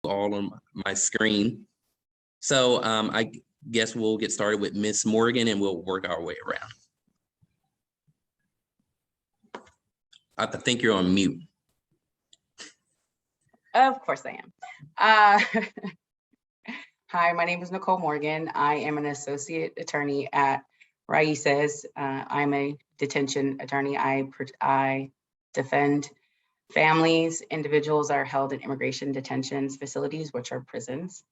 all on my screen. So I guess we'll get started with Ms. Morgan and we'll work our way around. I think you're on mute. Of course I am. Hi, my name is Nicole Morgan. I am an associate attorney at Raices. I'm a detention attorney. I defend families, individuals that are held in immigration detention facilities, which are prisons.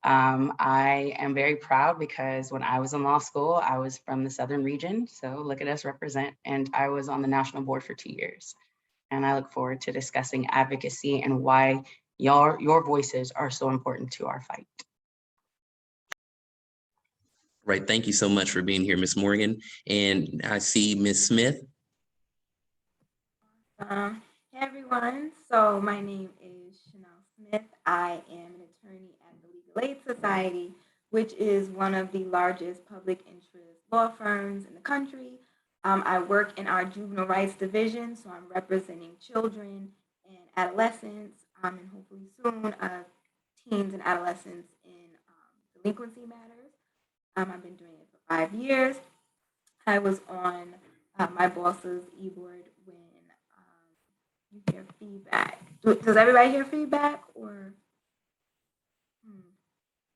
I am very proud because when I was in law school, I was from the Southern region. So look at us represent, and I was on the national board for 2 years. And I look forward to discussing advocacy and why your voices are so important to our fight. Right, thank you so much for being here, Ms. Morgan. And I see Ms. Smith. Hey everyone, so my name is Chanel Smith. I am an attorney at the Legal Aid Society, which is one of the largest public interest law firms in the country. I work in our juvenile rights division, so I'm representing children and adolescents, and hopefully soon teens and adolescents in delinquency matters. I've been doing it for 5 years. I was on my boss's e-board when you hear feedback. Does everybody hear feedback or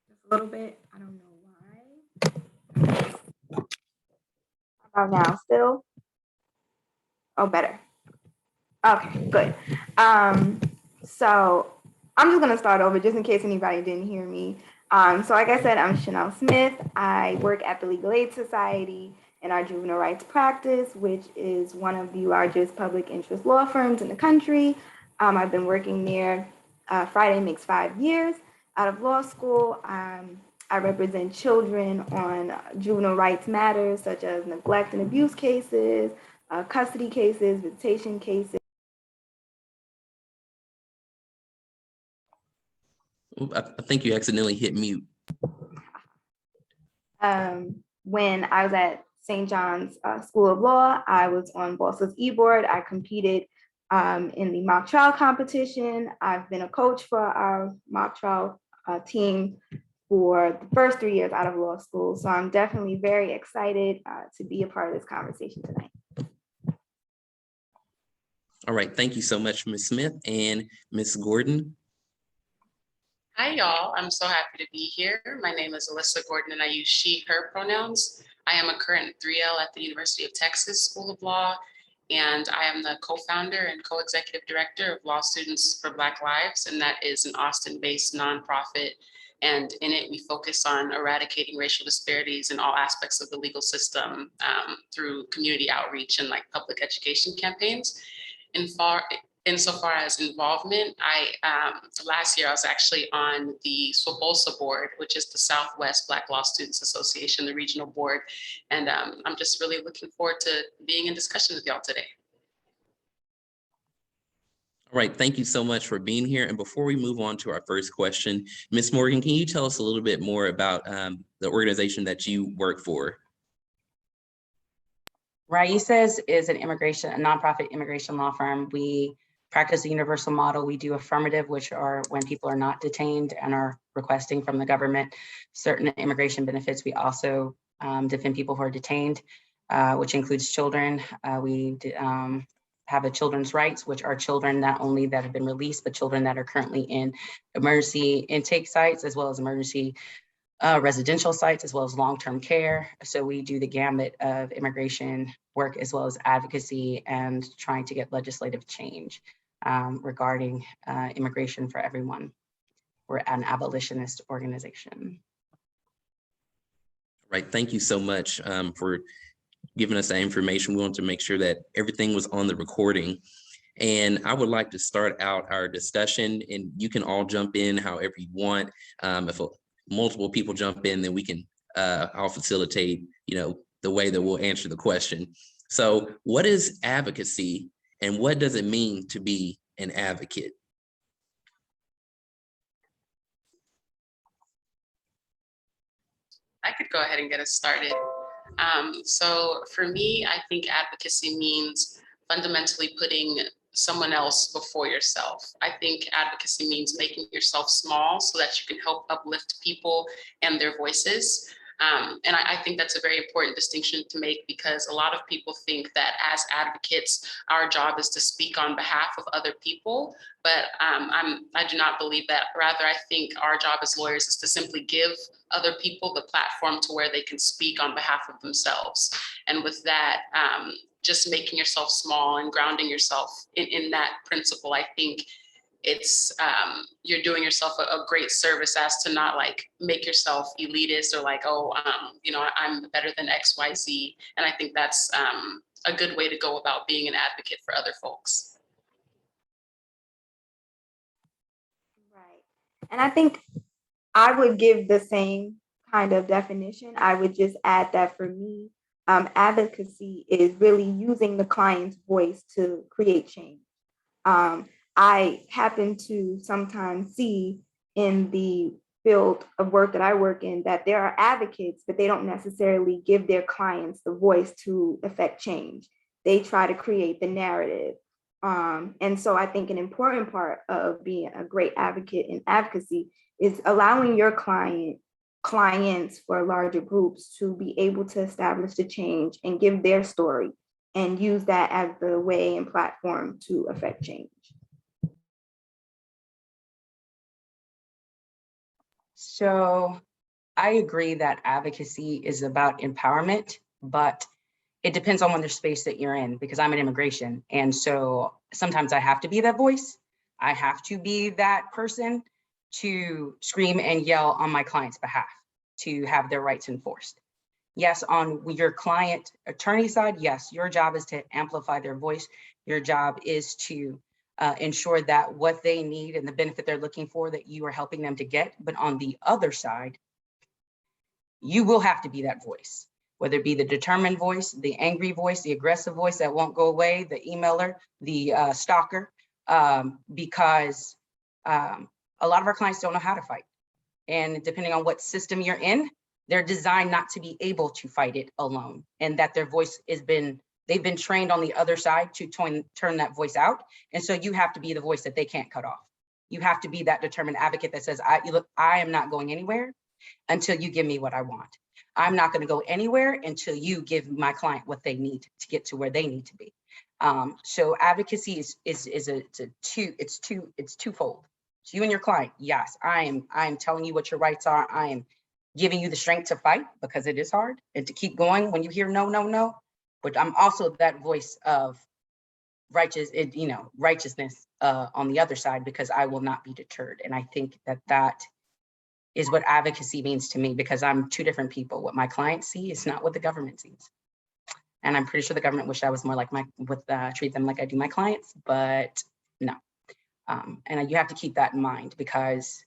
just a little bit? I don't know why. How about now still? Oh, better. Okay, good. So I'm just gonna start over just in case anybody didn't hear me. So like I said, I'm Chanel Smith. I work at the Legal Aid Society in our juvenile rights practice, which is one of the largest public interest law firms in the country. I've been working there. Friday makes 5 years out of law school. I represent children on juvenile rights matters such as neglect and abuse cases, custody cases, visitation cases. I think you accidentally hit mute. When I was at St. John's School of Law, I was on Boss's e-board. I competed in the mock trial competition. I've been a coach for our mock trial team for the first 3 years out of law school. So I'm definitely very excited to be a part of this conversation tonight. All right, thank you so much, Ms. Smith and Ms. Gordon. Hi, y'all. I'm so happy to be here. My name is Alyssa Gordon, and I use she, her pronouns. I am a current 3L at the University of Texas School of Law, and I am the co-founder and co-executive director of Law Students for Black Lives, and that is an Austin-based nonprofit. And in it, we focus on eradicating racial disparities in all aspects of the legal system through community outreach and like public education campaigns. Insofar as involvement, last year I was actually on the SWBOSA board, which is the Southwest Black Law Students Association, the regional board. And I'm just really looking forward to being in discussion with y'all today. All right, thank you so much for being here. And before we move on to our first question, Ms. Morgan, can you tell us a little bit more about the organization that you work for? Raices is a nonprofit immigration law firm. We practice the universal model. We do affirmative, which are when people are not detained and are requesting from the government certain immigration benefits. We also defend people who are detained, which includes children. We have a children's rights, which are children not only that have been released, but children that are currently in emergency intake sites, as well as emergency residential sites, as well as long-term care. So we do the gamut of immigration work, as well as advocacy and trying to get legislative change regarding immigration for everyone. We're an abolitionist organization. Right, thank you so much for giving us that information. We want to make sure that everything was on the recording. And I would like to start out our discussion, and you can all jump in however you want. If multiple people jump in, then we can, I'll facilitate, the way that we'll answer the question. So what is advocacy and what does it mean to be an advocate? I could go ahead and get us started. So for me, I think advocacy means fundamentally putting someone else before yourself. I think advocacy means making yourself small so that you can help uplift people and their voices. And I think that's a very important distinction to make, because a lot of people think that as advocates, our job is to speak on behalf of other people. But I do not believe that. Rather, I think our job as lawyers is to simply give other people the platform to where they can speak on behalf of themselves. And with that, just making yourself small and grounding yourself in that principle, I think it's you're doing yourself a great service as to not like make yourself elitist or like, oh, I'm better than XYZ. And I think that's a good way to go about being an advocate for other folks. Right. And I think I would give the same kind of definition. I would just add that for me, advocacy is really using the client's voice to create change. I happen to sometimes see in the field of work that I work in that there are advocates, but they don't necessarily give their clients the voice to affect change. They try to create the narrative. And so I think an important part of being a great advocate in advocacy is allowing your clients for larger groups to be able to establish the change and give their story and use that as the way and platform to affect change. So I agree that advocacy is about empowerment, but it depends on the space that you're in, because I'm in immigration. And so sometimes I have to be that voice. I have to be that person to scream and yell on my client's behalf to have their rights enforced. Yes, on your client attorney side, yes, your job is to amplify their voice. Your job is to ensure that what they need and the benefit they're looking for, that you are helping them to get. But on the other side, you will have to be that voice, whether it be the determined voice, the angry voice, the aggressive voice that won't go away, the emailer, the stalker, because a lot of our clients don't know how to fight. And depending on what system you're in, they're designed not to be able to fight it alone, and that their voice they've been trained on the other side to turn that voice out. And so you have to be the voice that they can't cut off. You have to be that determined advocate that says, I am not going anywhere until you give me what I want. I'm not going to go anywhere until you give my client what they need to get to where they need to be. So advocacy it's twofold. It's you and your client. Yes, I am telling you what your rights are. I am giving you the strength to fight, because it is hard, and to keep going when you hear no, no, no. But I'm also that voice of righteousness on the other side, because I will not be deterred. And I think that is what advocacy means to me, because I'm two different people. What my clients see is not what the government sees. And I'm pretty sure the government wish I was more like treat them like I do my clients, but no. And you have to keep that in mind, because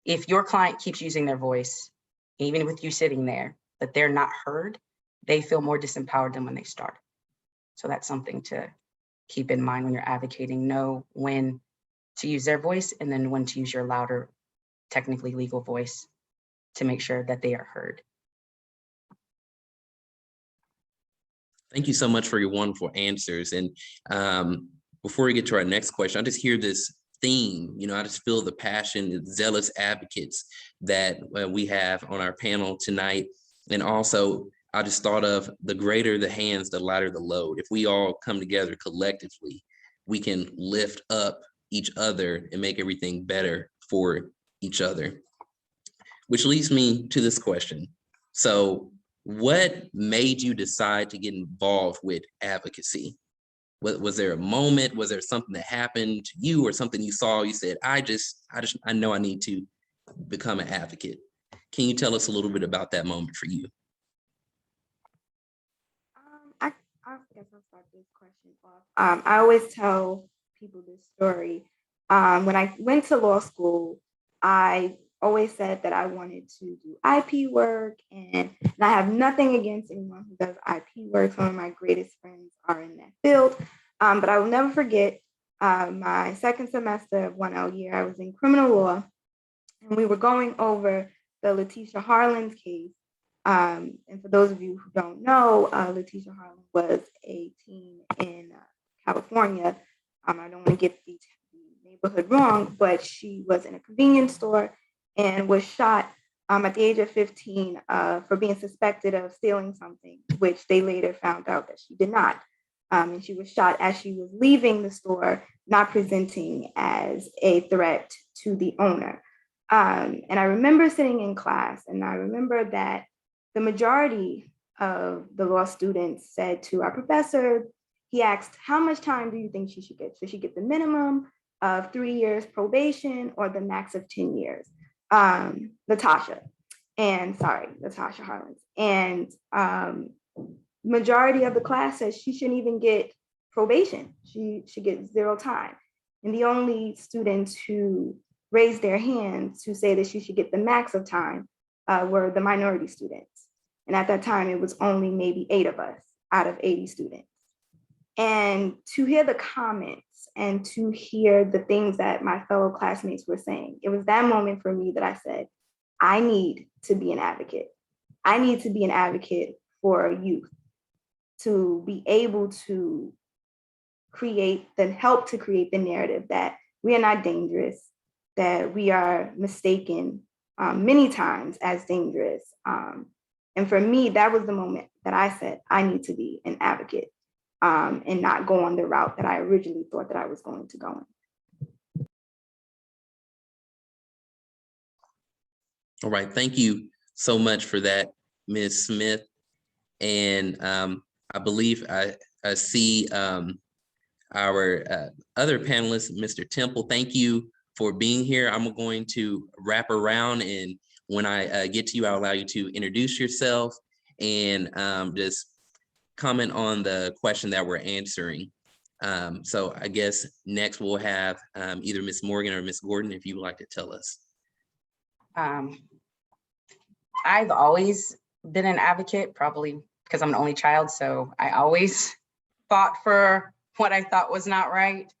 if your client keeps using their voice, even with you sitting there, but they're not heard, they feel more disempowered than when they started. So that's something to keep in mind when you're advocating. Know when to use their voice, and then when to use your louder, technically legal voice to make sure that they are heard. Thank you so much for your wonderful answers. And before we get to our next question, I just hear this theme. I just feel the passion, the zealous advocates that we have on our panel tonight. And also, I just thought of the greater the hands, the lighter the load. If we all come together collectively, we can lift up each other and make everything better for each other. Which leads me to this question. So what made you decide to get involved with advocacy? Was there a moment? Was there something that happened to you, or something you saw? You said, I know I need to become an advocate. Can you tell us a little bit about that moment for you? I guess I'll start this question off. I always tell people this story. When I went to law school, I always said that I wanted to do IP work, and I have nothing against anyone who does IP work. Some of my greatest friends are in that field. But I will never forget my second semester of 1L year. I was in criminal law, and we were going over the Letitia Harlan's case. And for those of you who don't know, Letitia Harlan was a teen in California. I don't want to get the neighborhood wrong, but she was in a convenience store and was shot at the age of 15 for being suspected of stealing something, which they later found out that she did not. And she was shot as she was leaving the store, not presenting as a threat to the owner. And I remember sitting in class, and I remember that the majority of the law students said to our professor, he asked, how much time do you think she should get? Should she get the minimum of 3 years probation or the max of 10 years? Latasha Harlins. And majority of the class says she shouldn't even get probation. She should get 0 time. And the only students who raised their hands to say that she should get the max of time were the minority students. And at that time, it was only maybe 8 of us out of 80 students. And to hear the comments and to hear the things that my fellow classmates were saying, it was that moment for me that I said, I need to be an advocate. I need to be an advocate for youth to be able to help to create the narrative that we are not dangerous, that we are mistaken many times as dangerous. And for me, that was the moment that I said, I need to be an advocate and not go on the route that I originally thought that I was going to go in. All right, thank you so much for that, Ms. Smith. And I believe I see our other panelist, Mr. Temple. Thank you for being here. I'm going to wrap around, and when I get to you, I'll allow you to introduce yourself and just comment on the question that we're answering. So I guess next we'll have either Ms. Morgan or Ms. Gordon, if you would like to tell us. I've always been an advocate, probably because I'm an only child, so I always fought for what I thought was not right.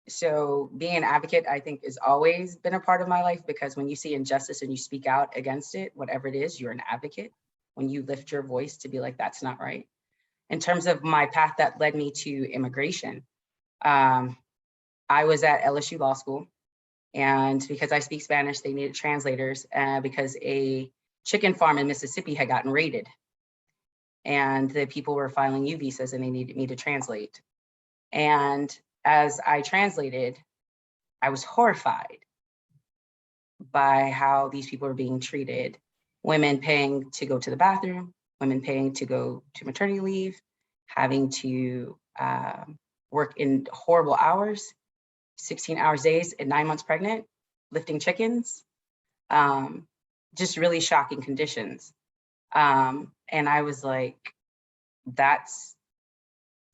So being an advocate, I think, has always been a part of my life, because when you see injustice and you speak out against it, whatever it is, you're an advocate. When you lift your voice to be like, that's not right. In terms of my path that led me to immigration, I was at LSU Law School, and because I speak Spanish, they needed translators because a chicken farm in Mississippi had gotten raided, and the people were filing U visas and they needed me to translate. And as I translated, I was horrified by how these people were being treated. Women paying to go to the bathroom, women paying to go to maternity leave, having to work in horrible hours, 16 hours days and 9 months pregnant, lifting chickens, just really shocking conditions. And I was like, that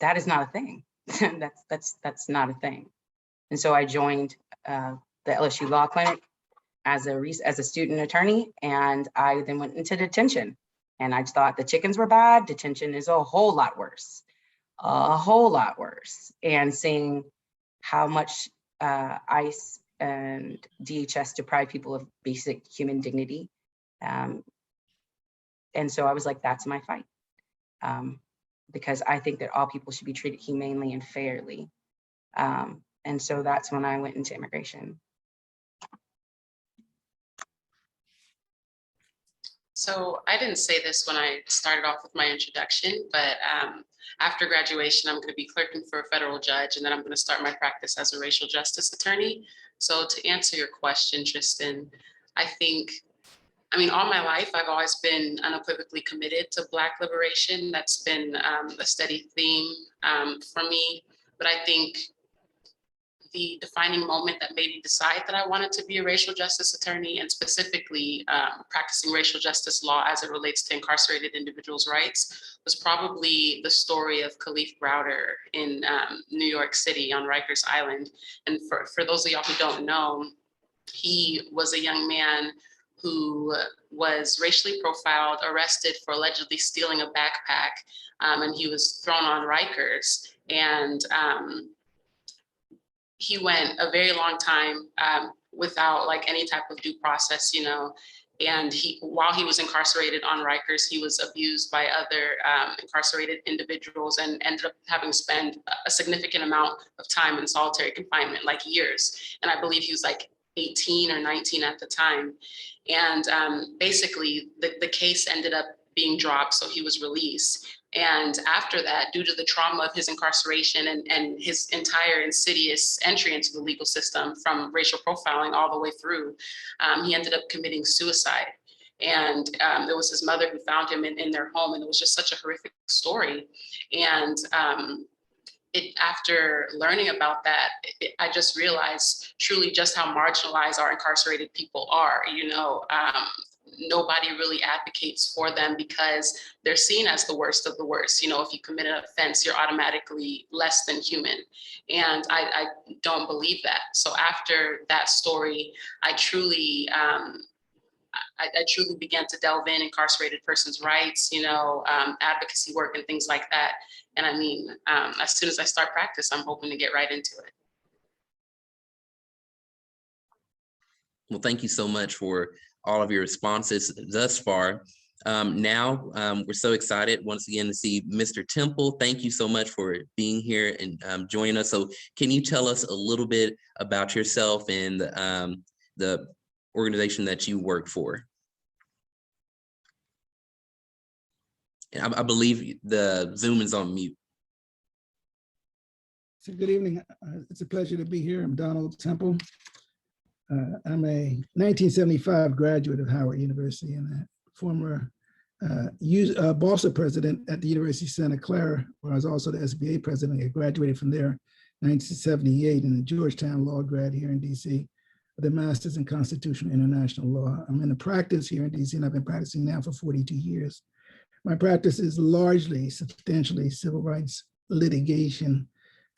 is not a thing. that's not a thing. And so I joined the LSU Law Clinic as a student attorney, and I then went into detention. And I thought the chickens were bad. Detention is a whole lot worse, And seeing how much ICE and DHS deprive people of basic human dignity. And so I was like, that's my fight. Because I think that all people should be treated humanely and fairly. And so that's when I went into immigration. So I didn't say this when I started off with my introduction, but after graduation, I'm going to be clerking for a federal judge, and then I'm going to start my practice as a racial justice attorney. So to answer your question, Tristan, I mean, all my life, I've always been unequivocally committed to Black liberation. That's been a steady theme for me. But I think the defining moment that made me decide that I wanted to be a racial justice attorney, and specifically practicing racial justice law as it relates to incarcerated individuals' rights, was probably the story of Khalif Browder in New York City on Rikers Island. And for those of y'all who don't know, he was a young man who was racially profiled, arrested for allegedly stealing a backpack, and he was thrown on Rikers. And he went a very long time without like any type of due process, you know, And while he was incarcerated on Rikers, he was abused by other incarcerated individuals and ended up having to spend a significant amount of time in solitary confinement, like years. And I believe he was like 18 or 19 at the time. And basically the case ended up being dropped, so he was released. And after that, due to the trauma of his incarceration and his entire insidious entry into the legal system, from racial profiling all the way through, he ended up committing suicide. And it was his mother who found him in their home, and it was just such a horrific story. And after learning about that, I just realized truly just how marginalized our incarcerated people are. You know, nobody really advocates for them because they're seen as the worst of the worst. You know, if you commit an offense, you're automatically less than human. And I don't believe that. So after that story, I truly began to delve in incarcerated persons' rights, you know, advocacy work and things like that. And I mean, as soon as I start practice, I'm hoping to get right into it. Well, thank you so much for all of your responses thus far. Now, we're so excited once again to see Mr. Temple. Thank you so much for being here and joining us. So can you tell us a little bit about yourself and the organization that you work for? I believe the Zoom is on mute. So good evening. It's a pleasure to be here. I'm Donald Temple. I'm a 1975 graduate of Howard University and a former BOSA president at the University of Santa Clara, where I was also the SBA president. I graduated from there in 1978 and a Georgetown law grad here in DC with a master's in constitutional international law. I'm in a practice here in DC and I've been practicing now for 42 years. My practice is largely, substantially civil rights litigation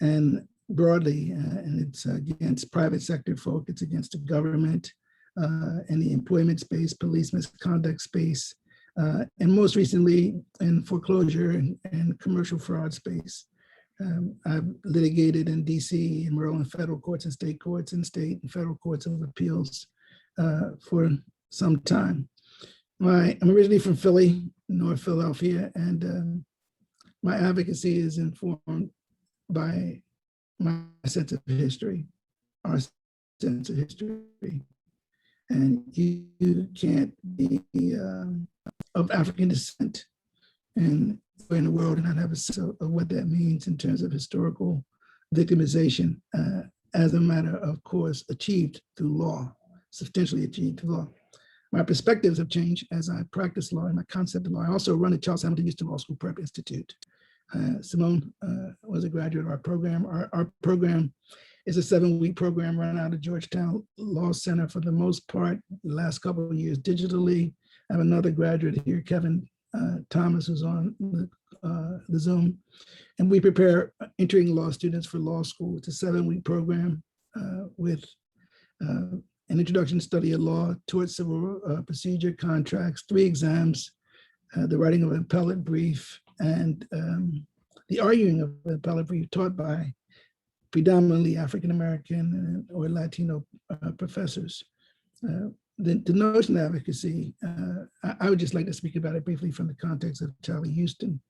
and broadly, and it's against private sector folk, it's against the government and the employment space, police misconduct space, and most recently in foreclosure and commercial fraud space. I've litigated in DC, in Maryland federal courts and state courts and state and federal courts of appeals for some time. I'm originally from Philly, North Philadelphia, and my advocacy is informed by my sense of history, our sense of history. And you can't be of African descent and in the world and not have a sense of what that means in terms of historical victimization as a matter of course achieved through law, substantially achieved through law. My perspectives have changed as I practice law and my concept of law. I also run the Charles Hamilton Houston Law School Prep Institute. Simone was a graduate of our program. Our program is a 7-week program run out of Georgetown Law Center for the most part, the last couple of years digitally. I have another graduate here, Kevin Thomas, who's on the Zoom. And we prepare entering law students for law school. It's a 7-week program with an introduction to study of law, tort civil procedure, contracts, 3 exams, the writing of an appellate brief, and the arguing of an appellate brief taught by predominantly African-American or Latino professors. The notion of advocacy, I would just like to speak about it briefly from the context of Charlie Houston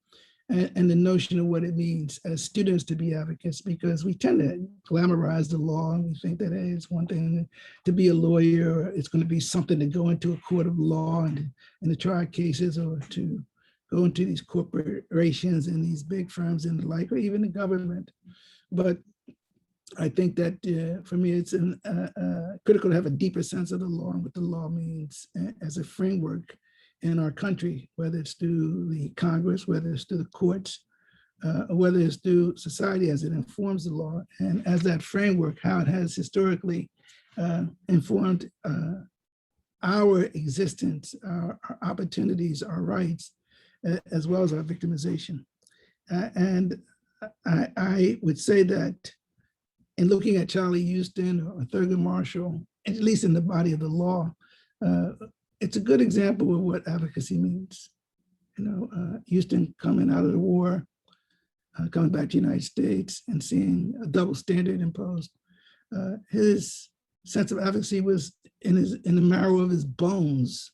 and the notion of what it means as students to be advocates, because we tend to glamorize the law and we think that hey, it's one thing to be a lawyer, it's going to be something to go into a court of law and to try cases or to go into these corporations and these big firms and the like, or even the government. But I think that for me, it's critical to have a deeper sense of the law and what the law means as a framework in our country, whether it's through the Congress, whether it's through the courts, or whether it's through society as it informs the law, and as that framework, how it has historically informed our existence, our opportunities, our rights, as well as our victimization. And I would say that in looking at Charlie Houston or Thurgood Marshall, at least in the body of the law, it's a good example of what advocacy means. You know, Houston coming out of the war, coming back to the United States and seeing a double standard imposed. His sense of advocacy was in the marrow of his bones.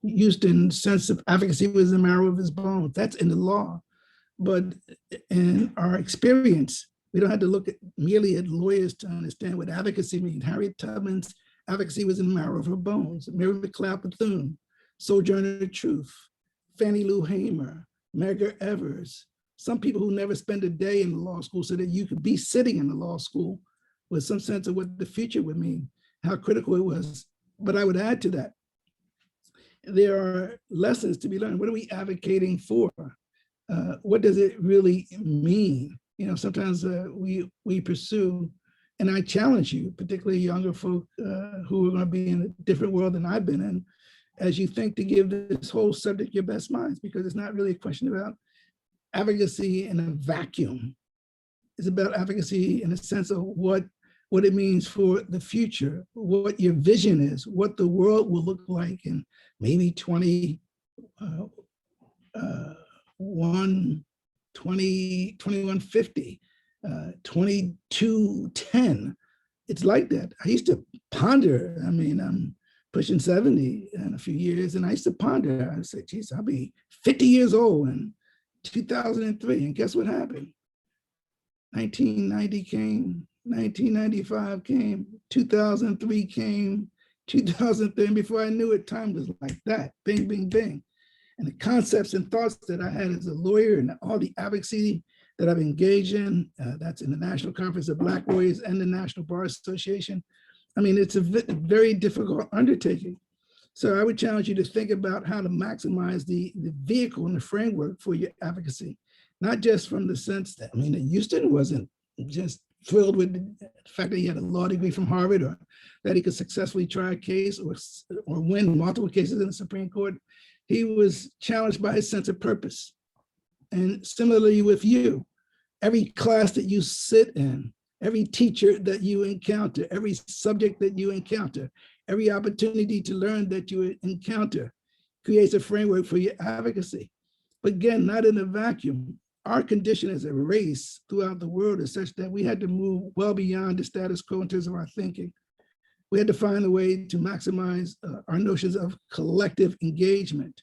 Houston's sense of advocacy was the marrow of his bones. That's in the law. But in our experience, we don't have to look merely at lawyers to understand what advocacy means. Harriet Tubman's advocacy was in the marrow of her bones. Mary McLeod Bethune, Sojourner Truth, Fannie Lou Hamer, Medgar Evers, some people who never spend a day in the law school so that you could be sitting in the law school with some sense of what the future would mean, how critical it was. But I would add to that, there are lessons to be learned. What are we advocating for? What does it really mean? You know, sometimes we pursue, and I challenge you, particularly younger folk who are going to be in a different world than I've been in, as you think to give this whole subject your best minds, because it's not really a question about advocacy in a vacuum. It's about advocacy in a sense of what it means for the future, what your vision is, what the world will look like in maybe 2150, 2210. It's like that. I used to ponder. I mean, I'm pushing 70 in a few years, and I used to ponder. I said, geez, I'll be 50 years old in 2003. And guess what happened? 1990 came, 1995 came, 2003 came, 2003, and before I knew it, time was like that, bing, bing, bing. And the concepts and thoughts that I had as a lawyer and all the advocacy that I've engaged in, that's in the National Conference of Black Lawyers and the National Bar Association. I mean, it's a very difficult undertaking. So I would challenge you to think about how to maximize the vehicle and the framework for your advocacy, not just from the sense that, I mean, Houston wasn't just thrilled with the fact that he had a law degree from Harvard, or that he could successfully try a case or win multiple cases in the Supreme Court. He was challenged by his sense of purpose. And similarly with you, every class that you sit in, every teacher that you encounter, every subject that you encounter, every opportunity to learn that you encounter creates a framework for your advocacy. But again, not in a vacuum. Our condition as a race throughout the world is such that we had to move well beyond the status quo in terms of our thinking. We had to find a way to maximize our notions of collective engagement.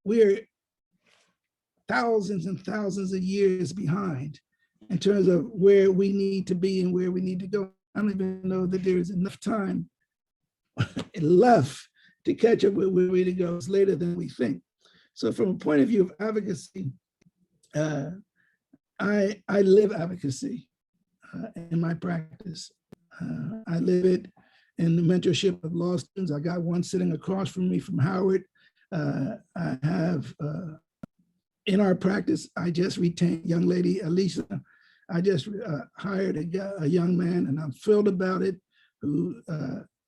We're thousands and thousands of years behind in terms of where we need to be and where we need to go. I don't even know that there is enough time left to catch up with where we need to go. It's later than we think. So from a point of view of advocacy, I live advocacy in my practice. I live it in the mentorship of law students. I got one sitting across from me from Howard. I have, in our practice, I just retained young lady, Alicia. I just hired a young man, and I'm thrilled about it, who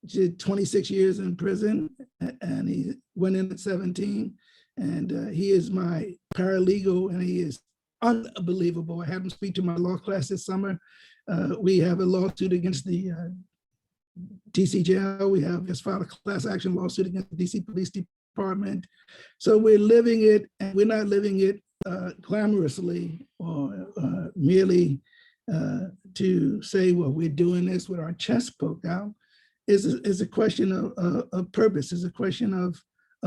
did 26 years in prison, and he went in at 17. And he is my paralegal, and he is unbelievable. I had him speak to my law class this summer. We have a lawsuit against the DC jail. We have just filed a class action lawsuit against the DC Police Department. So we're living it, and we're not living it glamorously or merely to say, well, we're doing this with our chest poked out. Is a question of purpose. Is a question of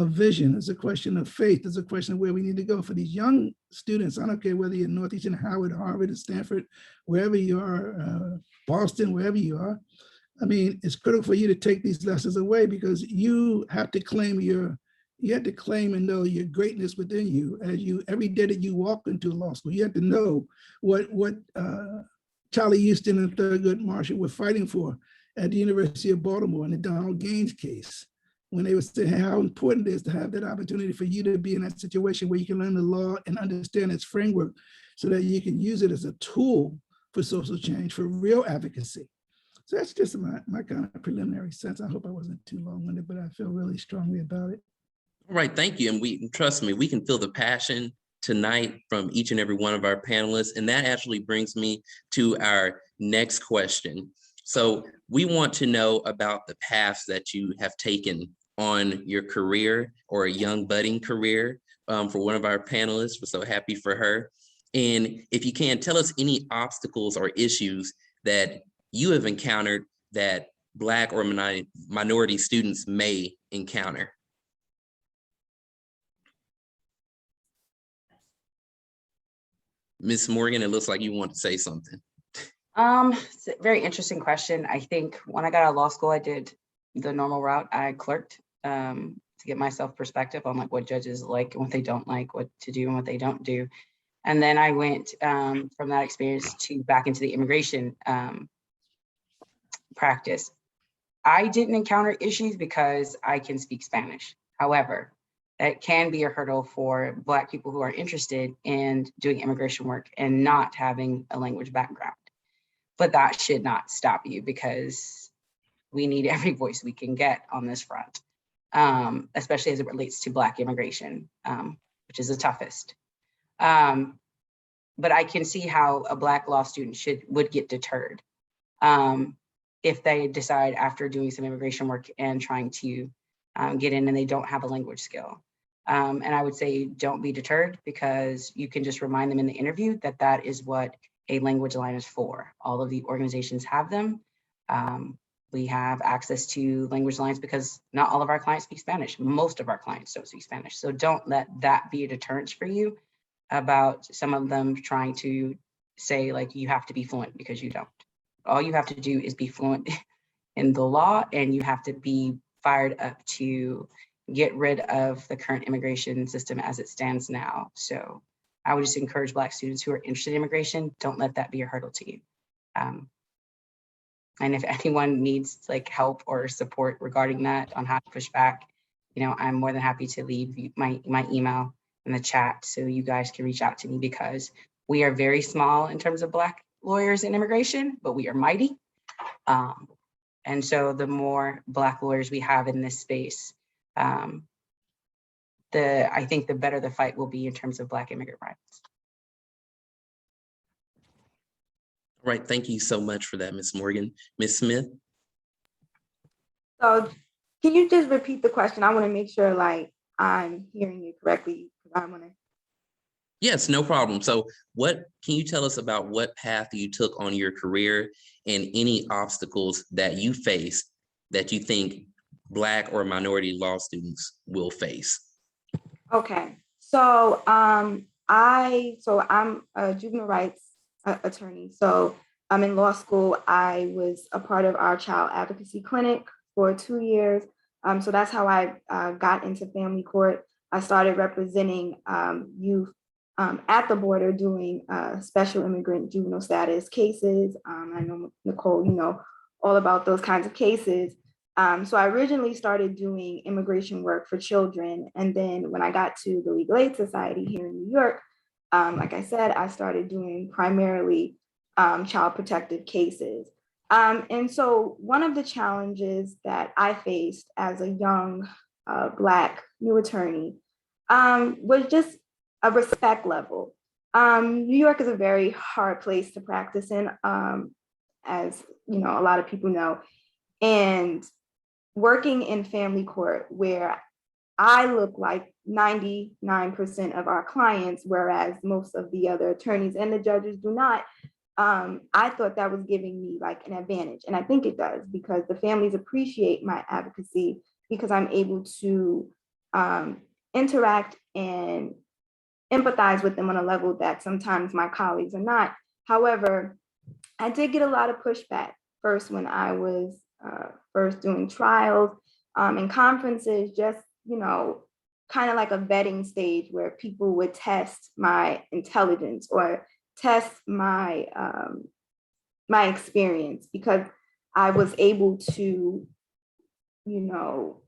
vision. It's a question of faith. It's a question of where we need to go for these young students. I don't care whether you're Northeastern, Howard, Harvard, or Stanford, wherever you are, Boston, wherever you are. I mean, it's critical for you to take these lessons away, because you have to claim and know your greatness within you as you, every day that you walk into law school. You have to know what Charlie Houston and Thurgood Marshall were fighting for at the University of Baltimore in the Donald Gaines case, when they were saying how important it is to have that opportunity for you to be in that situation where you can learn the law and understand its framework so that you can use it as a tool for social change, for real advocacy. So that's just my kind of preliminary sense. I hope I wasn't too long-winded, but I feel really strongly about it. All right, thank you. And trust me, we can feel the passion tonight from each and every one of our panelists. And that actually brings me to our next question. So we want to know about the paths that you have taken on your career, or a young budding career, for one of our panelists. We're so happy for her. And if you can, tell us any obstacles or issues that you have encountered that Black or minority students may encounter? Ms. Morgan, it looks like you want to say something. It's a very interesting question. I think when I got out of law school, I did the normal route. I clerked to get myself perspective on like what judges like and what they don't like, what to do and what they don't do. And then I went from that experience to back into the immigration practice. I didn't encounter issues because I can speak Spanish. However, that can be a hurdle for Black people who are interested in doing immigration work and not having a language background. But that should not stop you, because we need every voice we can get on this front, especially as it relates to Black immigration, which is the toughest. But I can see how a Black law student would get deterred if they decide after doing some immigration work and trying to get in and they don't have a language skill. And I would say don't be deterred, because you can just remind them in the interview that that is what a language line is for. All of the organizations have them. We have access to language lines because not all of our clients speak Spanish. Most of our clients don't speak Spanish. So don't let that be a deterrence for you about some of them trying to say like you have to be fluent, because you don't. All you have to do is be fluent in the law, and you have to be fired up to get rid of the current immigration system as it stands now. So I would just encourage Black students who are interested in immigration, don't let that be a hurdle to you. And if anyone needs like help or support regarding that on how to push back, you know, I'm more than happy to leave my email in the chat so you guys can reach out to me, because we are very small in terms of Black lawyers in immigration, but we are mighty. And so the more Black lawyers we have in this space, I think the better the fight will be in terms of Black immigrant rights. All right, thank you so much for that, Ms. Morgan. Ms. Smith? So can you just repeat the question? I want to make sure like I'm hearing you correctly. I want to. Yes, no problem. So what can you tell us about what path you took on your career and any obstacles that you faced that you think Black or minority law students will face? Okay, so I'm a juvenile rights attorney. So I'm in law school. I was a part of our child advocacy clinic for 2 years. So that's how I got into family court. I started representing youth at the border doing special immigrant juvenile status cases. I know, Nicole, you know all about those kinds of cases. So I originally started doing immigration work for children. And then when I got to the Legal Aid Society here in New York, like I said, I started doing primarily child protective cases. And so one of the challenges that I faced as a young Black new attorney was just a respect level. New York is a very hard place to practice in, as you know, a lot of people know. And working in family court, where I look like 99% of our clients, whereas most of the other attorneys and the judges do not, I thought that was giving me like an advantage. And I think it does, because the families appreciate my advocacy, because I'm able to interact and empathize with them on a level that sometimes my colleagues are not. However, I did get a lot of pushback first when I was first doing trials and conferences, just, you know, kind of like a vetting stage where people would test my intelligence or test my my experience, because I was able to, you know,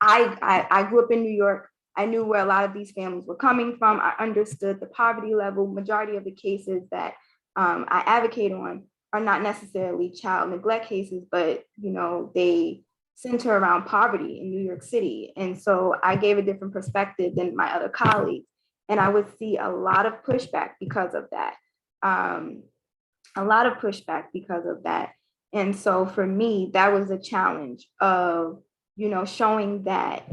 I grew up in New York. I knew where a lot of these families were coming from. I understood the poverty level. Majority of the cases that I advocate on are not necessarily child neglect cases, but you know, they center around poverty in New York City. And so I gave a different perspective than my other colleagues. And I would see a lot of pushback because of that. And so for me, that was a challenge of, you know, showing that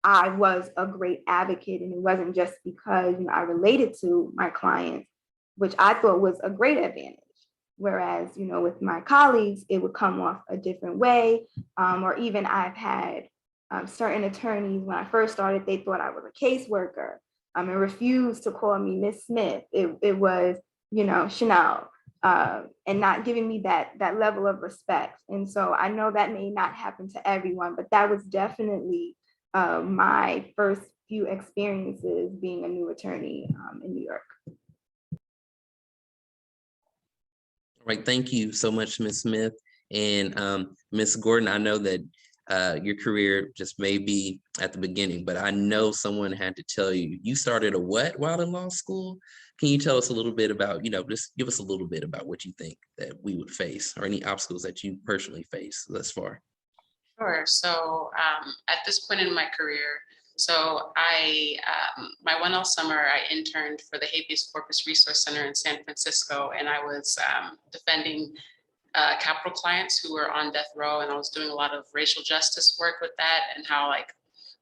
I was a great advocate, and it wasn't just because, you know, I related to my clients, which I thought was a great advantage. Whereas, you know, with my colleagues, it would come off a different way. Or even I've had certain attorneys, when I first started, they thought I was a caseworker and refused to call me Miss Smith. It was, Chanel, and not giving me that level of respect. And so I know that may not happen to everyone, but that was definitely my first few experiences being a new attorney in New York. All right, thank you so much, Ms. Smith. And Ms. Gordon, I know that your career just may be at the beginning, but I know someone had to tell you, you started a what while in law school? Can you tell us a little bit about, just give us a little bit about what you think that we would face or any obstacles that you personally face thus far? Sure. So at this point in my career, so my 1L summer, I interned for the Habeas Corpus Resource Center in San Francisco, and I was defending capital clients who were on death row, and I was doing a lot of racial justice work with that and how like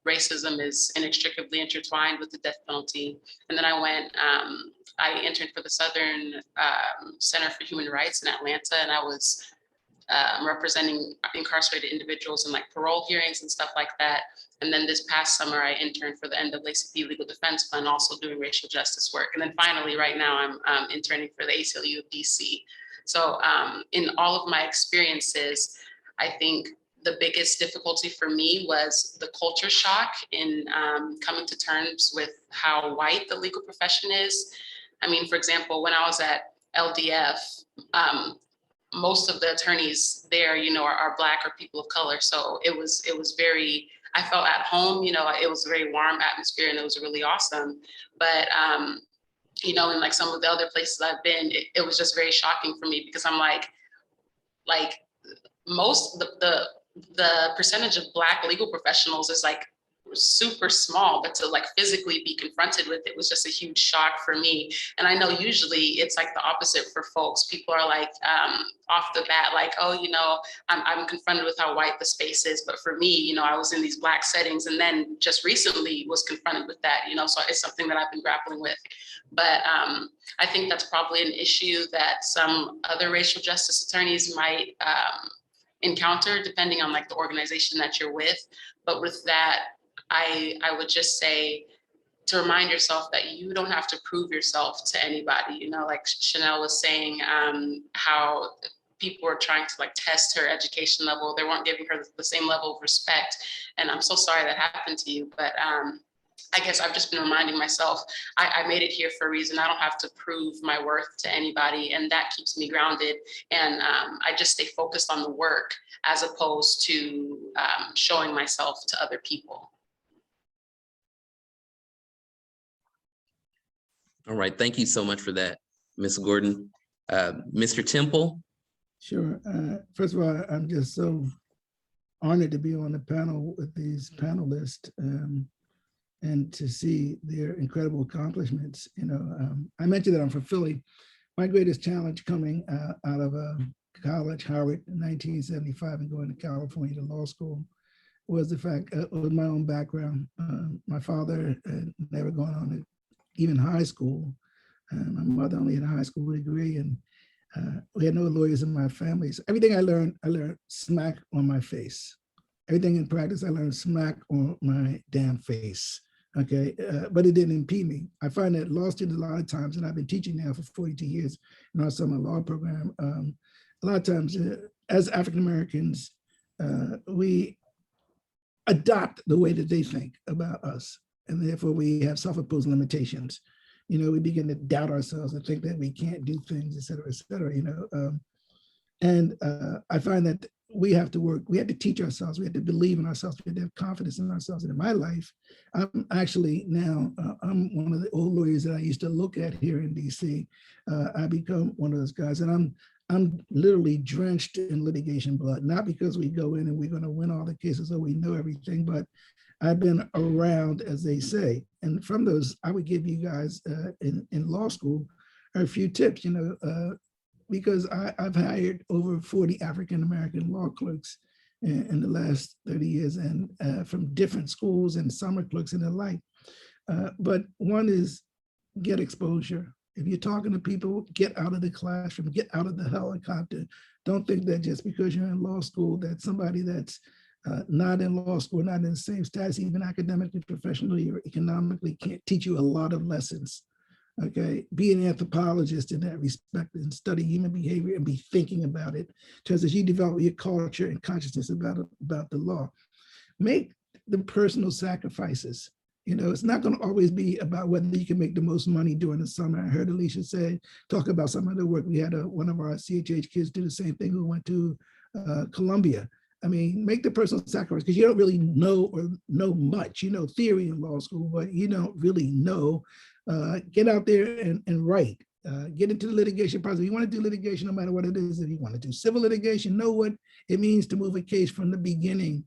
racism is inextricably intertwined with the death penalty. And then I interned for the Southern Center for Human Rights in Atlanta, and I was representing incarcerated individuals in like parole hearings and stuff like that. And then this past summer, I interned for the NAACP Legal Defense Fund, also doing racial justice work. And then finally, right now, I'm interning for the ACLU of DC. So in all of my experiences, I think the biggest difficulty for me was the culture shock in coming to terms with how white the legal profession is. I mean, for example, when I was at LDF, most of the attorneys there, are Black or people of color. So it was very, I felt at home, it was a very warm atmosphere and it was really awesome. But, in like some of the other places I've been, it was just very shocking for me because I'm like most the percentage of Black legal professionals is like super small, but to like physically be confronted with it was just a huge shock for me. And I know usually it's like the opposite for folks. People are like off the bat, like, oh, I'm confronted with how white the space is. But for me, I was in these Black settings and then just recently was confronted with that, so it's something that I've been grappling with. But I think that's probably an issue that some other racial justice attorneys might encounter depending on like the organization that you're with. But with that, I would just say to remind yourself that you don't have to prove yourself to anybody. Like Chanel was saying, how people were trying to like test her education level. They weren't giving her the same level of respect. And I'm so sorry that happened to you. But I guess I've just been reminding myself, I made it here for a reason. I don't have to prove my worth to anybody. And that keeps me grounded. And I just stay focused on the work as opposed to showing myself to other people. All right, thank you so much for that, Ms. Gordon. Mr. Temple? Sure. First of all, I'm just so honored to be on the panel with these panelists and to see their incredible accomplishments. I mentioned that I'm from Philly. My greatest challenge coming out of college, Howard, in 1975, and going to California to law school was the fact of my own background. My father had never gone on to even high school. My mother only had a high school degree, and we had no lawyers in my family. So everything I learned smack on my face. Everything in practice, I learned smack on my damn face. Okay, but it didn't impede me. I find that law students a lot of times, and I've been teaching now for 42 years in our summer law program. A lot of times, as African Americans, we adopt the way that they think about us, and therefore we have self-imposed limitations. We begin to doubt ourselves and think that we can't do things, et cetera, et cetera. And I find that we have to work, we have to teach ourselves, we have to believe in ourselves, we have to have confidence in ourselves. And in my life, I'm actually now, I'm one of the old lawyers that I used to look at here in DC. I become one of those guys, and I'm literally drenched in litigation blood, not because we go in and we're gonna win all the cases or we know everything, but I've been around, as they say. And from those, I would give you guys in law school a few tips, because I've hired over 40 African-American law clerks in the last 30 years, and from different schools and summer clerks and the like. But one is get exposure. If you're talking to people, get out of the classroom, get out of the helicopter. Don't think that just because you're in law school that somebody that's not in law school, not in the same status, even academically, professionally, or economically, can't teach you a lot of lessons. Okay, be an anthropologist in that respect and study human behavior and be thinking about it, just as you develop your culture and consciousness about the law. Make the personal sacrifices. It's not going to always be about whether you can make the most money during the summer. I heard Alicia talk about some of the work. We had one of our CHH kids do the same thing who went to Columbia. I mean, make the personal sacrifice because you don't really know much. You know theory in law school, but you don't really know. Get out there and write. Get into the litigation process. If you want to do litigation, no matter what it is, if you want to do civil litigation, know what it means to move a case from the beginning,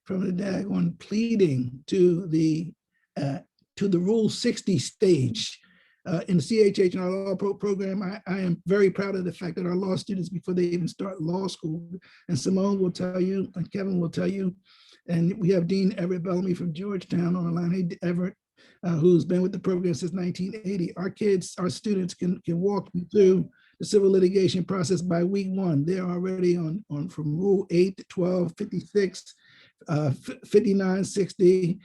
from the daggone pleading to the Rule 60 stage. In the CHH and our law program, I am very proud of the fact that our law students, before they even start law school, and Simone will tell you, and Kevin will tell you, and we have Dean Everett Bellamy from Georgetown on the line. Hey, Everett, who's been with the program since 1980. Our students can walk you through the civil litigation process by week 1. They're already on from Rule 8 to 12, 56, 59, 60,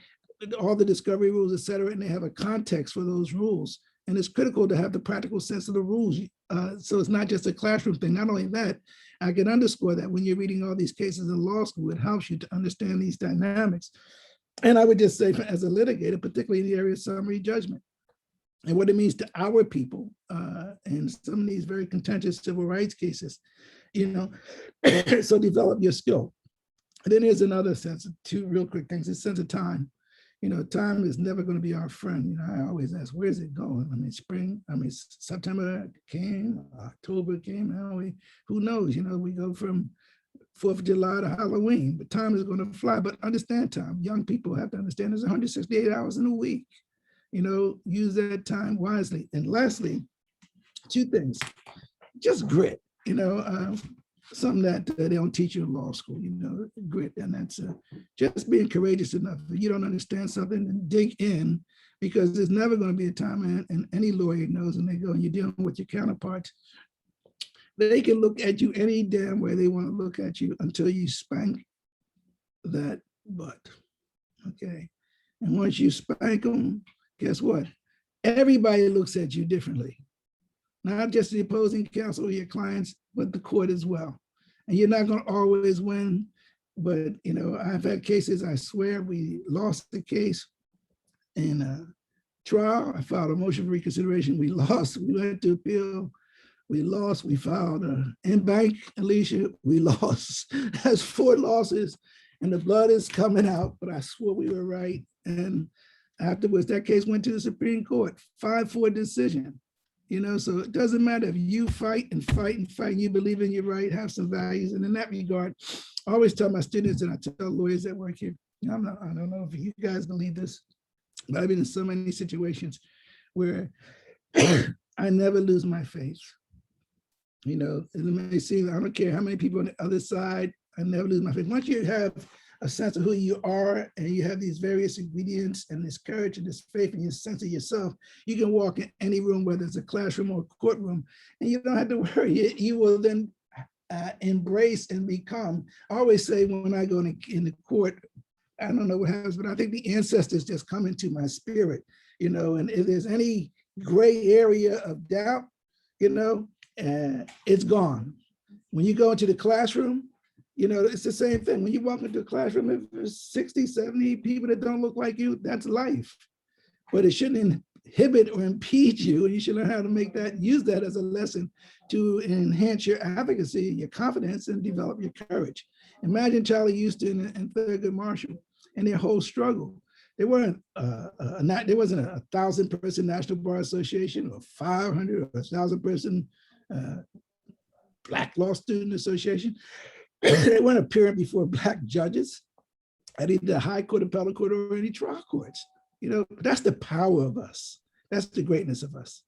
all the discovery rules, et cetera, and they have a context for those rules. And it's critical to have the practical sense of the rules. So it's not just a classroom thing. Not only that, I can underscore that when you're reading all these cases in law school, it helps you to understand these dynamics. And I would just say, as a litigator, particularly in the area of summary judgment, and what it means to our people in some of these very contentious civil rights cases, so develop your skill. And then there's another sense of 2 real quick things, a sense of time. Time is never going to be our friend. I always ask, where's it going? September came, October came, who knows? We go from 4th of July to Halloween, but time is going to fly. But understand time. Young people have to understand there's 168 hours in a week. Use that time wisely. And lastly, 2 things, just grit, something that they don't teach you in law school, grit. And that's just being courageous enough. If you don't understand something, then dig in, because there's never going to be a time, and any lawyer knows when they go and you're dealing with your counterparts, they can look at you any damn way they want to look at you until you spank that butt, okay? And once you spank them, guess what? Everybody looks at you differently. Not just the opposing counsel or your clients, but the court as well. And you're not going to always win, but I've had cases, I swear, we lost the case in a trial. I filed a motion for reconsideration. We lost. We went to appeal. We lost. We filed an in-bank, Alicia. We lost. That's 4 losses, and the blood is coming out, but I swore we were right. And afterwards, that case went to the Supreme Court, 5-4 decision. So it doesn't matter if you fight and fight and fight, and you believe in your right, have some values. And in that regard, I always tell my students, and I tell lawyers that work here, I don't know if you guys believe this, but I've been in so many situations where I never lose my faith. It may seem, I don't care how many people on the other side, I never lose my faith. Once you have a sense of who you are, and you have these various ingredients and this courage and this faith and your sense of yourself, you can walk in any room, whether it's a classroom or a courtroom, and you don't have to worry. You will then embrace and become. I always say when I go in the court, I don't know what happens, but I think the ancestors just come into my spirit, and if there's any gray area of doubt, it's gone. When you go into the classroom, it's the same thing. When you walk into a classroom, if there's 60, 70 people that don't look like you, that's life. But it shouldn't inhibit or impede you. And you should learn how to use that as a lesson to enhance your advocacy, your confidence, and develop your courage. Imagine Charlie Houston and Thurgood Marshall and their whole struggle. There wasn't a 1,000-person National Bar Association or 500 or 1,000-person Black Law Student Association. They weren't appearing before Black judges at either high court, appellate court, or any trial courts. That's the power of us. That's the greatness of us.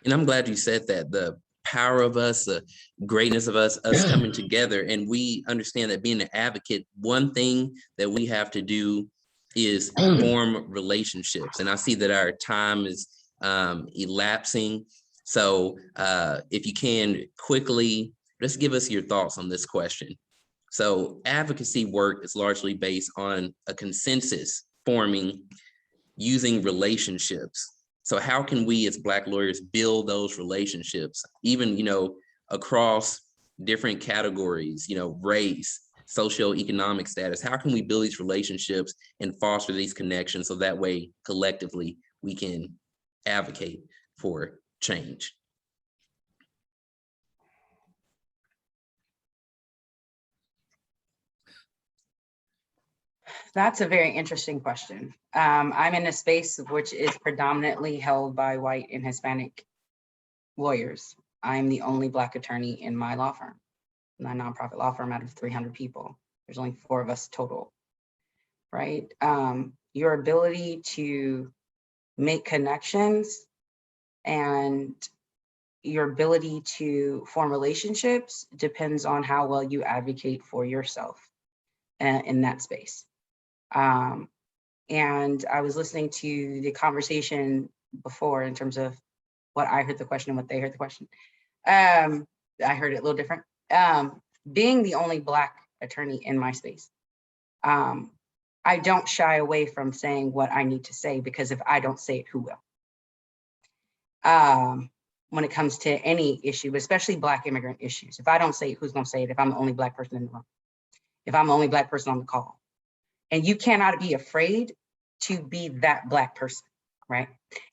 And I'm glad you said that, the power of us, the greatness of us coming together. And we understand that being an advocate, one thing that we have to do is form relationships. And I see that our time is elapsing. So if you can quickly, just give us your thoughts on this question. So advocacy work is largely based on a consensus forming using relationships. So how can we as Black lawyers build those relationships, even, across different categories, race, socioeconomic status? How can we build these relationships and foster these connections so that way collectively we can advocate for change? That's a very interesting question. I'm in a space which is predominantly held by white and Hispanic lawyers. I'm the only Black attorney in my law firm, my nonprofit law firm out of 300 people. There's only 4 of us total, right? Your ability to make connections and your ability to form relationships depends on how well you advocate for yourself in that space. And I was listening to the conversation before in terms of what I heard the question and what they heard the question. I heard it a little different. Being the only Black attorney in my space, I don't shy away from saying what I need to say, because if I don't say it, who will? When it comes to any issue, especially Black immigrant issues, if I don't say it, who's gonna say it if I'm the only Black person in the room? If I'm the only Black person on the call? And you cannot be afraid to be that Black person, right?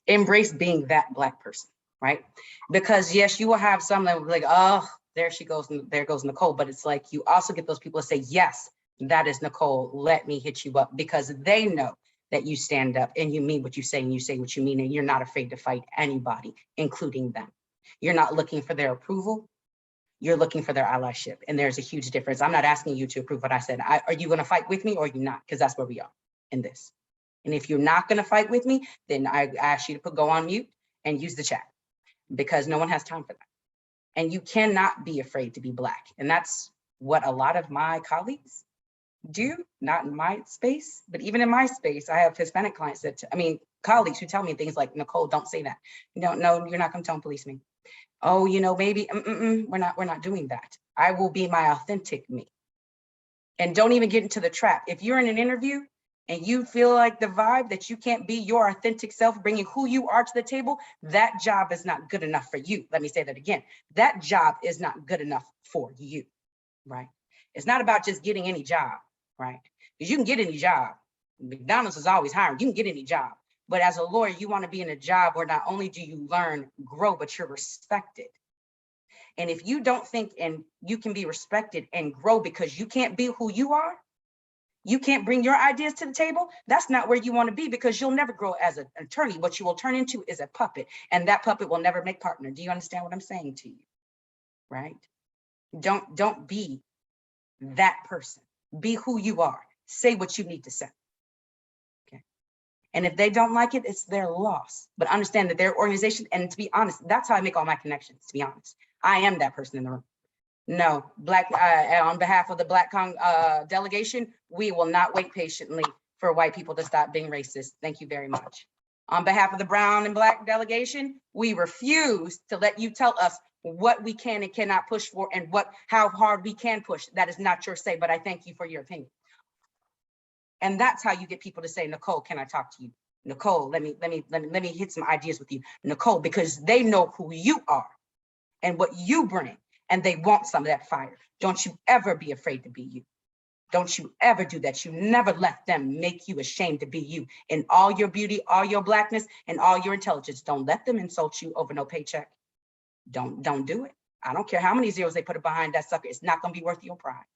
Embrace being that Black person, right? Because yes, you will have some that will be like, oh, there she goes, and there goes Nicole. But it's like, you also get those people that say, yes, that is Nicole, let me hit you up, because they know that you stand up and you mean what you say and you say what you mean, and you're not afraid to fight anybody, including them. You're not looking for their approval. You're looking for their allyship. And there's a huge difference. I'm not asking you to approve what I said. Are you going to fight with me or are you not? Because that's where we are in this. And if you're not going to fight with me, then I ask you to go on mute and use the chat, because no one has time for that. And you cannot be afraid to be Black. And that's what a lot of my colleagues do, not in my space, but even in my space, I have Hispanic clients that, colleagues who tell me things like, Nicole, don't say that. No, you're not going to tell police me. Oh, maybe we're not doing that. I will be my authentic me. And don't even get into the trap. If you're in an interview and you feel like the vibe that you can't be your authentic self, bringing who you are to the table, that job is not good enough for you. Let me say that again. That job is not good enough for you, right? It's not about just getting any job, right? Because you can get any job. McDonald's is always hiring. You can get any job. But as a lawyer, you want to be in a job where not only do you learn, grow, but you're respected. And if you don't think and you can be respected and grow because you can't be who you are, you can't bring your ideas to the table, that's not where you want to be, because you'll never grow as an attorney. What you will turn into is a puppet, and that puppet will never make partner. Do you understand what I'm saying to you? Right? Don't be that person. Be who you are. Say what you need to say. And if they don't like it, it's their loss. But understand that their organization, and to be honest, that's how I make all my connections, to be honest. I am that person in the room. No, Black, on behalf of the Black delegation, we will not wait patiently for white people to stop being racist. Thank you very much. On behalf of the Brown and Black delegation, we refuse to let you tell us what we can and cannot push for and how hard we can push. That is not your say, but I thank you for your opinion. And that's how you get people to say, Nicole, can I talk to you? Nicole, let me hit some ideas with you. Nicole, because they know who you are and what you bring, and they want some of that fire. Don't you ever be afraid to be you. Don't you ever do that. You never let them make you ashamed to be you in all your beauty, all your Blackness, and all your intelligence. Don't let them insult you over no paycheck. Don't do it. I don't care how many zeros they put behind that sucker. It's not going to be worth your pride.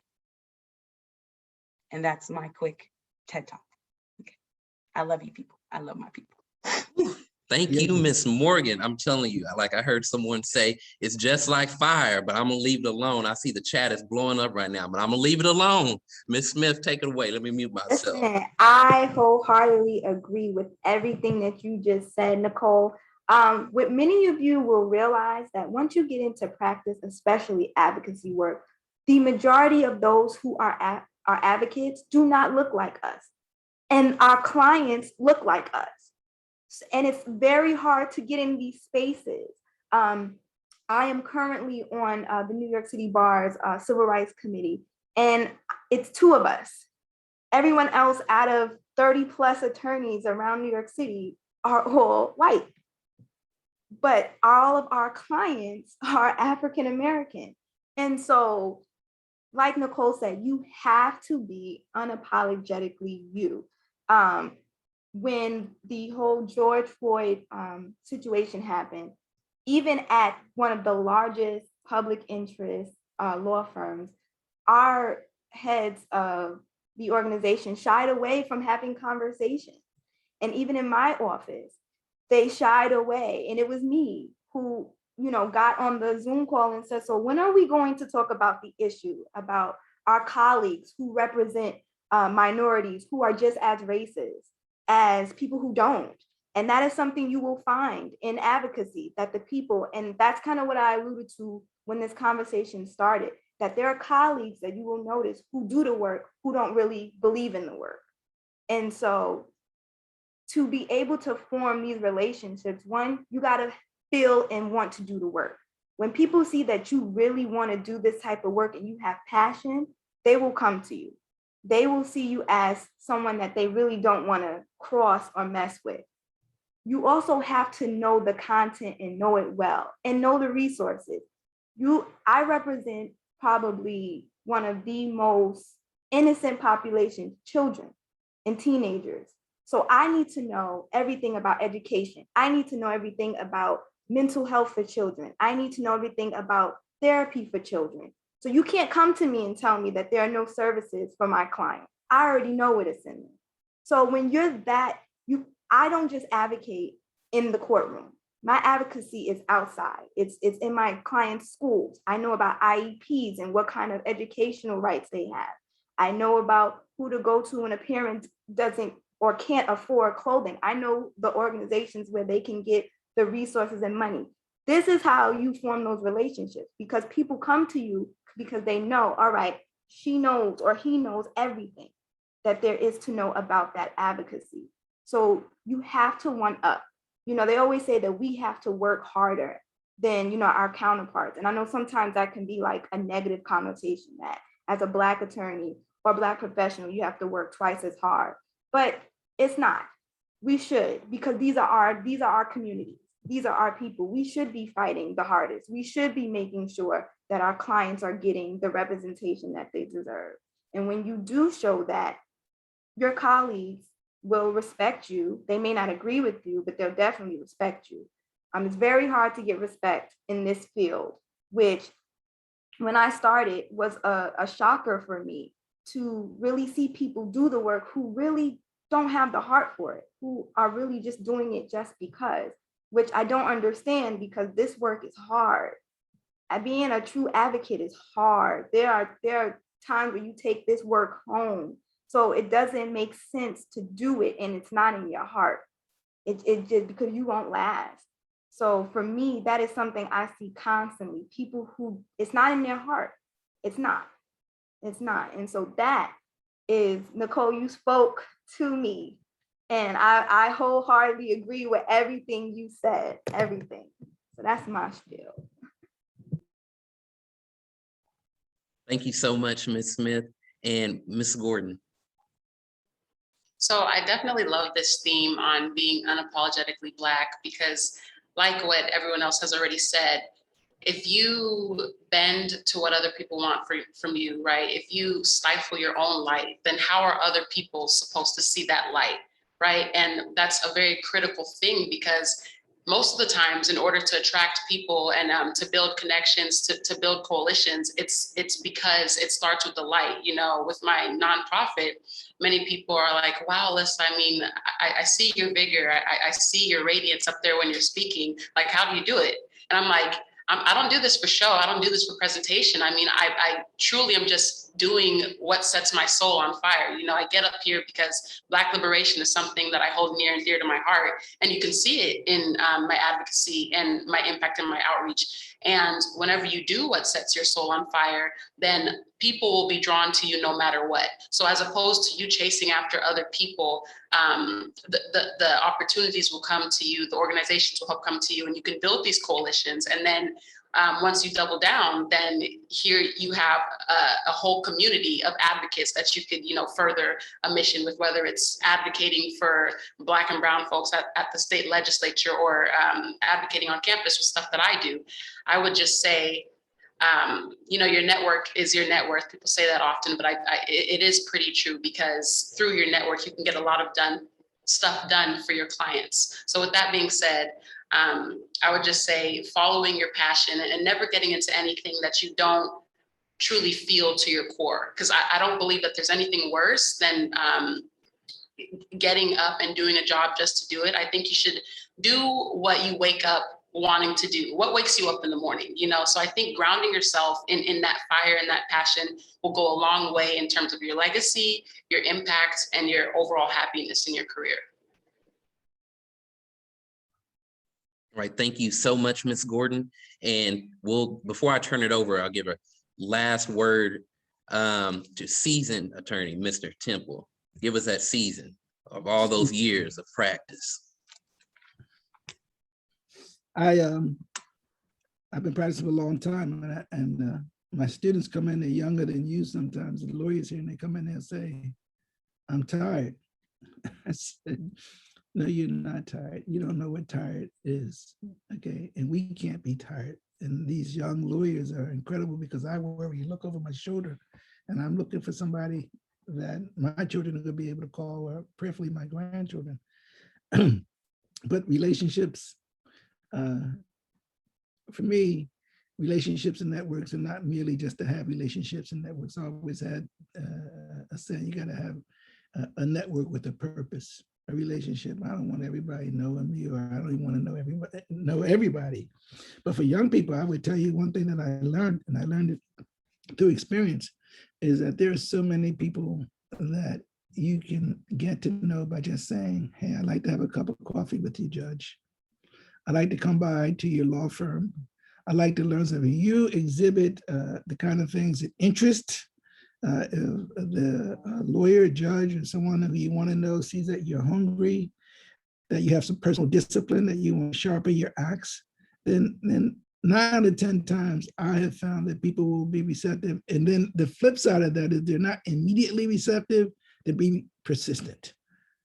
And that's my quick TED Talk. Okay. I love you people. I love my people. Thank you, Miss Morgan. I'm telling you, like I heard someone say, it's just like fire, but I'm gonna leave it alone. I see the chat is blowing up right now, but I'm gonna leave it alone. Miss Smith, take it away. Let me mute myself. Listen, I wholeheartedly agree with everything that you just said, Nicole. What many of you will realize that once you get into practice, especially advocacy work, the majority of those who are advocates do not look like us. And our clients look like us. And it's very hard to get in these spaces. I am currently on the New York City Bar's Civil Rights Committee. And it's two of us. Everyone else out of 30 plus attorneys around New York City are all white. But all of our clients are African American. And so, like Nicole said, you have to be unapologetically you. When the whole George Floyd situation happened, even at one of the largest public interest law firms, our heads of the organization shied away from having conversations. And even in my office, they shied away. And it was me who, got on the Zoom call and said, so when are we going to talk about the issue, about our colleagues who represent minorities who are just as racist as people who don't? And that is something you will find in advocacy, that the people, and that's kind of what I alluded to when this conversation started, that there are colleagues that you will notice who do the work, who don't really believe in the work. And so to be able to form these relationships, one, you got to feel and want to do the work. When people see that you really want to do this type of work and you have passion, they will come to you. They will see you as someone that they really don't want to cross or mess with. You also have to know the content and know it well and know the resources. I represent probably one of the most innocent populations, children and teenagers. So I need to know everything about education. I need to know everything about mental health for children. I need to know everything about therapy for children. So you can't come to me and tell me that there are no services for my client. I already know what it's in there. So when you're that, I don't just advocate in the courtroom. My advocacy is outside. It's in my clients' schools. I know about IEPs and what kind of educational rights they have. I know about who to go to when a parent doesn't or can't afford clothing. I know the organizations where they can get the resources and money. This is how you form those relationships, because people come to you because they know, all right, she knows or he knows everything that there is to know about that advocacy. So you have to one up. They always say that we have to work harder than, our counterparts. And I know sometimes that can be like a negative connotation, that as a Black attorney or Black professional, you have to work twice as hard. But it's not. We should, because these are our communities. These are our people. We should be fighting the hardest. We should be making sure that our clients are getting the representation that they deserve. And when you do show that, your colleagues will respect you. They may not agree with you, but they'll definitely respect you. It's very hard to get respect in this field, which when I started was a shocker for me, to really see people do the work who really don't have the heart for it, who are really just doing it just because, which I don't understand, because this work is hard. Being a true advocate is hard. There are times where you take this work home. So it doesn't make sense to do it and it's not in your heart. It just, because you won't last. So for me, that is something I see constantly. People who it's not in their heart. It's not. And so that is, Nicole, you spoke to me. And I wholeheartedly agree with everything you said, everything. So that's my spiel. Thank you so much, Ms. Smith and Ms. Gordon. So I definitely love this theme on being unapologetically Black, because like what everyone else has already said, if you bend to what other people want from you, right? If you stifle your own light, then how are other people supposed to see that light, right? And that's a very critical thing, because most of the times, in order to attract people and to build connections, to build coalitions, it's because it starts with the light. With my nonprofit, many people are like, wow, Alyssa, I see your vigor. I see your radiance up there when you're speaking. Like, how do you do it? And I'm like, I don't do this for show. I don't do this for presentation. I truly am just doing what sets my soul on fire. I get up here because Black liberation is something that I hold near and dear to my heart. And you can see it in my advocacy and my impact and my outreach. And whenever you do what sets your soul on fire, then people will be drawn to you no matter what. So as opposed to you chasing after other people, the opportunities will come to you, the organizations will help come to you, and you can build these coalitions. And then once you double down, then here you have a whole community of advocates that you could, further a mission with, whether it's advocating for Black and brown folks at the state legislature, or advocating on campus with stuff that I do. I would just say, your network is your net worth. People say that often, but it is pretty true, because through your network, you can get a lot of stuff done for your clients. So with that being said, I would just say following your passion and never getting into anything that you don't truly feel to your core. Because I don't believe that there's anything worse than getting up and doing a job just to do it. I think you should do what you wake up wanting to do, what wakes you up in the morning, So I think grounding yourself in that fire and that passion will go a long way in terms of your legacy, your impact, and your overall happiness in your career. All right, thank you so much, Ms. Gordon. And before I turn it over, I'll give a last word to seasoned attorney, Mr. Temple. Give us that season of all those years of practice. I've been practicing for a long time, and my students come in, they're younger than you sometimes, the lawyers here, and they come in there and say, I'm tired. I said, no, you're not tired. You don't know what tired is, okay? And we can't be tired. And these young lawyers are incredible, because I worry, look over my shoulder, and I'm looking for somebody that my children are gonna be able to call, or prayerfully my grandchildren. But relationships, for me, relationships and networks are not merely just to have relationships and networks. I always had a saying, you gotta have a network with a purpose. A relationship, I don't want everybody knowing me, or I don't even want to know everybody. But for young people, I would tell you one thing that I learned, and I learned it through experience, is that there are so many people that you can get to know by just saying, hey, I'd like to have a cup of coffee with you, Judge. I'd like to come by to your law firm. I'd like to learn something. You exhibit the kind of things that interest the lawyer, judge, or someone who you want to know sees that you're hungry, that you have some personal discipline, that you want to sharpen your axe, then 9 out of 10 times I have found that people will be receptive. And then the flip side of that is they're not immediately receptive, they're being persistent.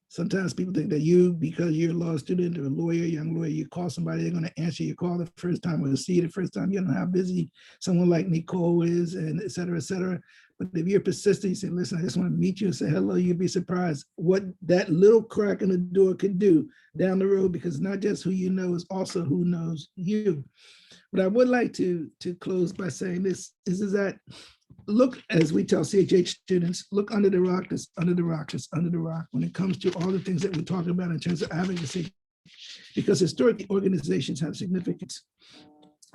Sometimes people think that because you're a law student or a lawyer, young lawyer, you call somebody, they're going to answer your call the first time, or see you the first time. You don't know how busy someone like Nicole is, and et cetera, et cetera. But if you're persistent, you say, listen, I just want to meet you and say hello, you'll be surprised what that little crack in the door could do down the road, because not just who you know, is also who knows you. But I would like to close by saying this, is that look, as we tell CHH students, look under the rock, that's under the rock, that's under the rock, when it comes to all the things that we're talking about in terms of advocacy, because historically organizations have significance.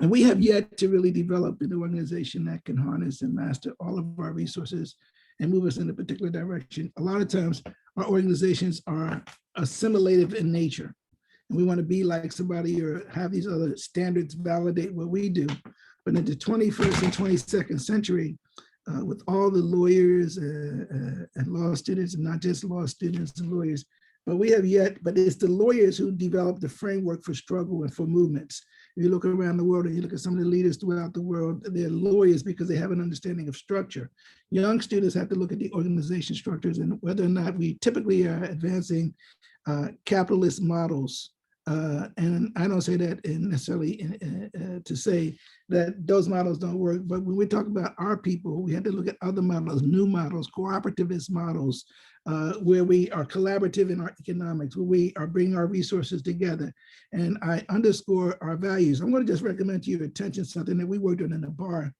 And we have yet to really develop an organization that can harness and master all of our resources and move us in a particular direction. A lot of times our organizations are assimilative in nature, and we want to be like somebody or have these other standards validate what we do. But in the 21st and 22nd century, with all the lawyers and law students, and not just law students and lawyers, but it's the lawyers who develop the framework for struggle and for movements. If you look around the world and you look at some of the leaders throughout the world, they're lawyers because they have an understanding of structure. Young students have to look at the organization structures and whether or not we typically are advancing capitalist models. And I don't say that necessarily to say that those models don't work, but when we talk about our people, we have to look at other models, new models, cooperativist models, where we are collaborative in our economics, where we are bringing our resources together. And I underscore our values. I'm going to just recommend to your attention something that we worked on in the bar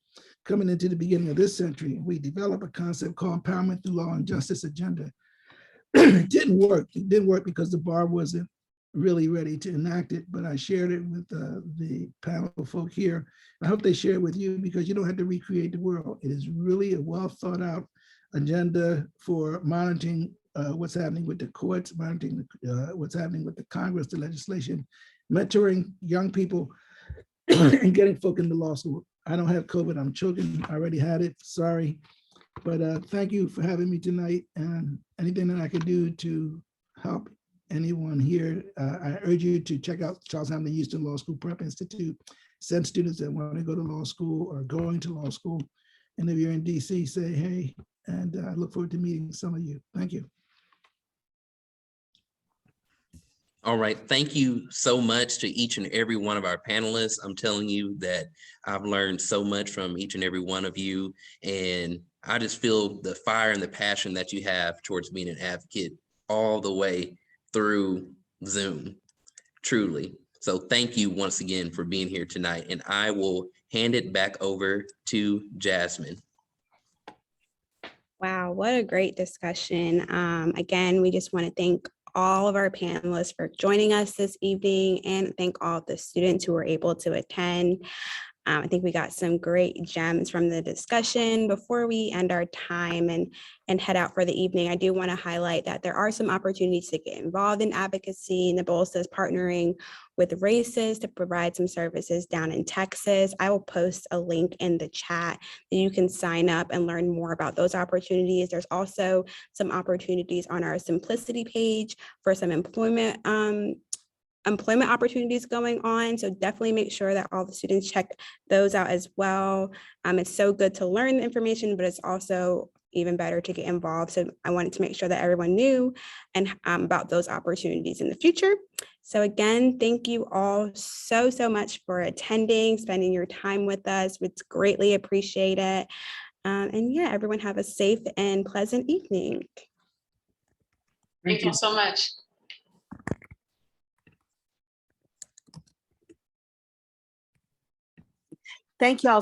coming into the beginning of this century. We developed a concept called Empowerment Through Law and Justice Agenda. It didn't work. It didn't work because the bar wasn't really ready to enact it, but I shared it with the panel of folk here. I hope they share it with you, because you don't have to recreate the world. It is really a well thought out agenda for monitoring what's happening with the courts, monitoring what's happening with the Congress, the legislation, mentoring young people, and getting folk into law school. I don't have COVID, I'm choking, I already had it, sorry. But thank you for having me tonight, and anything that I can do to help anyone here, I urge you to check out Charles Hamilton Houston Law School Prep Institute. send students that want to go to law school or going to law school. And if you're in DC, say hey, and I look forward to meeting some of you. Thank you. All right, thank you so much to each and every one of our panelists. I'm telling you that I've learned so much from each and every one of you, and I just feel the fire and the passion that you have towards being an advocate all the way through Zoom, truly. So thank you once again for being here tonight, and I will hand it back over to Jasmine. Wow, what a great discussion. Again, we just want to thank all of our panelists for joining us this evening and thank all of the students who were able to attend. I think we got some great gems from the discussion. Before we end our time and head out for the evening, I do want to highlight that there are some opportunities to get involved in advocacy. NABOLSA is partnering with RACES to provide some services down in Texas. I will post a link in the chat that you can sign up and learn more about those opportunities. There's also some opportunities on our Simplicity page for some employment opportunities going on. So definitely make sure that all the students check those out as well. It's so good to learn the information, but it's also even better to get involved. So I wanted to make sure that everyone knew and about those opportunities in the future. So again, thank you all so much for attending, spending your time with us. It's greatly appreciated. And yeah, everyone have a safe and pleasant evening. Thank you so much. Thank y'all